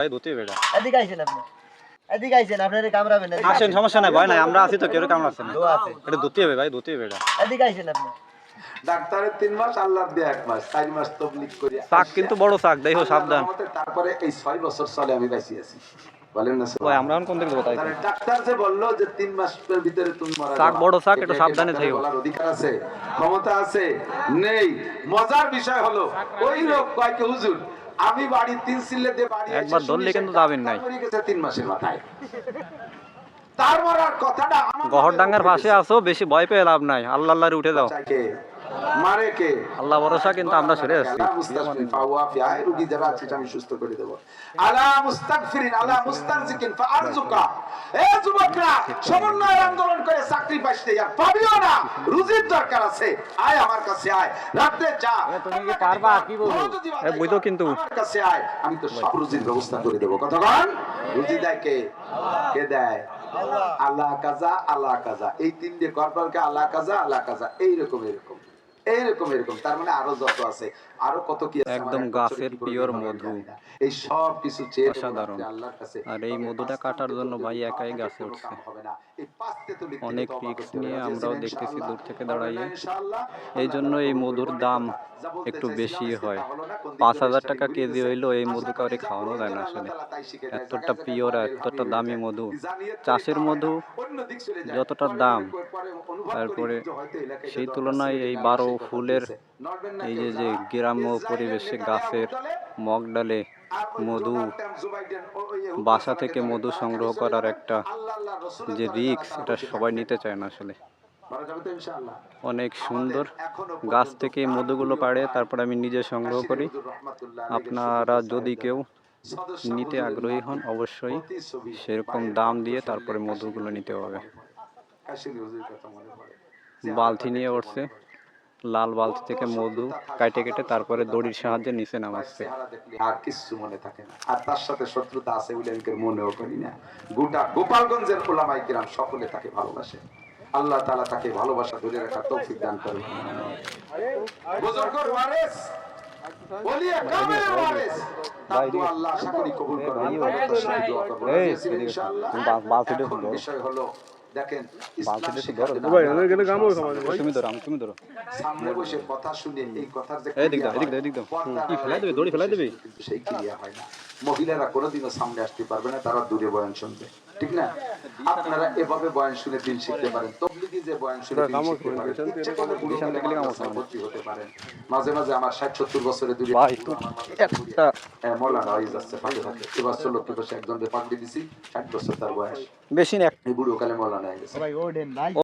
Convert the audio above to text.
ভাই ধুতি বেটা এদিকে আইছেন আপনি এদিকে আইছেন আপনারে কামড়াবেন না আসেন সমস্যা নাই ভয় নাই আমরা আছি তো কেউ কামড়াচ্ছে না দোয়া আছে এটা ধুতি হবে ভাই ধুতি বেটা এদিকে আইছেন আপনি ডাক্তারের 3 মাস আল্লাহর দেয়া 1 মাস 4 মাস তাবলীগ করি চাক কিন্তু বড় চাক দেখো সাবধান তারপরে এই 6 বছর চলে আমি বাইসি আছি বলেন না ভাই আমরা কোন দিকে যাব তাই তাহলে ডাক্তার যে বলল যে 3 মাসের ভিতরে তুমি মারা চাক বড় চাক একটু সাবধানে থাকো বলার অধিকার আছে ক্ষমতা আছে নেই মজার বিষয় হলো ওই লোক কয় কি হুজুর আমি বাড়ি 3 সিলে দিয়ে বাড়ি একবার ধরলে কিন্তু যাবেন নাই মরে গেছে 3 মাসের মাথায় তার মরার কথাটা আমার গহরডাঙ্গার পাশে আছো বেশি ভয় পেয়ে লাভ নাই আল্লাহ আল্লাহরে উঠে দাও মারে কে আল্লাহ ভরসা কিন্তু আমরা সরে আসছি আলা মুস্তাগফিরিন ফাওয়া ফি আই রোগী যারা আছে আমি সুস্থ করে দেব আলা মুস্তাগফিরিন আলা মুস্তারজিকিন ফাআরজুকা এ যুবকরা সমন্বয় আন্দোলন করে স্যাক্রিফাইস দেয়া পাবিও না রুজির দরকার আছে আয় আমার কাছে আয় রাতে যা তুমি কি পারবা কি বলবো এ বুঝো কিন্তু আমার কাছে আয় আমি তো সব রুজির ব্যবস্থা করে দেব কতক্ষণ রুজি দেয় কে কে দেয় আল্লাহ কাজা আল্লাহ কাজা এই তিন দিয়ে করবারকে আল্লাহ কাজা এইরকম এরকম তার মানে আরো যত আছে আরো কত কি আছে একদম গাছের পিওর মধু এই সব কিছু চেয়ে অসাধারণ আল্লাহর কাছে আর এই মধুটা কাটার জন্য ভাই একাই গাছে উঠছে অনেক রিস্ক নিয়ে আমরাও দেখতেছি দূর থেকে দাঁড়াইয়ে এই জন্য এই মধুর দাম একটু বেশি হয় 5,000 টাকা কেজি হইলো এই মধু কাউরে খাওয়ানো যায় না আসলে এতটা পিওর এতটা দামি মধু চাষের মধু যতটা দাম তারপরে সেই তুলনায় এই 12 ফুলের এই যে গ্রাম্য পরিবেশে গাছের মগ ডালে মধু বাসা থেকে মধু সংগ্রহ করার একটা যে রিস্ক এটা সবাই নিতে চায় না আসলে অনেক সুন্দর গাছ থেকে মধুগুলো পাড়ে তারপর আমি নিজে সংগ্রহ করি আপনারা যদি কেউ নিতে আগ্রহী হন অবশ্যই সেরকম দাম দিয়ে তারপরে মধুগুলো নিতে হবে বালতি নিয়ে উঠছে লাল বালতি থেকে মধু কাটে কেটে তারপরে দড়ির সাহায্যে নিচে নামাচ্ছে আর কিছু মনে থাকে না আর তার সাথে শত্রুতা আছে বলে আমি মনেও করি না গোটা গোপালগঞ্জের ওলামায়ে কিরাম সকলে তাকে ভালোবাসে আল্লাহ তাআলা তাকে ভালোবাসা ধরে রাখার তৌফিক দান করুন বুজুর্গর ওয়ারিস বলিয়ে কামের ওয়ারিস তাআলা আল্লাহ আশা করি কবুল করুন তার সাথে দোয়া করব ইনশাআল্লাহ বালতিটা বিষয় হলো দেখেন তুমি ধরো সামনে বসে কথা শুনে এই কথার যে এদিক দাও কি ফেলাই দেবে দড়ি ফেলাই দেবে সেই ক্রিয়া হয় না মহিলারা কোনোদিনও সামনে আসতে পারবে না তারা দূরে বয়ান শুনবে ঠিক না আপনারা এভাবে বয়ান শুনে দিন শিখতে পারেন তবলিগি যে বয়ান শুনে দিন শিখতে পারেন ইচ্ছে করলে বুড়ি সামনে গেলে ভর্তি হতে পারেন মাঝে মাঝে আমার 60-70 বছরে দূরে ভাই একটা মৌলানা হয়ে যাচ্ছে ফাঁকে ফাঁকে এবার 16 বছর একজন পাগড়ি দিছি 60 বছর তার বয়স বেশি না এই বুড়ো কালে মৌলানা হয়ে গেছে ভাই ওডেন ভাই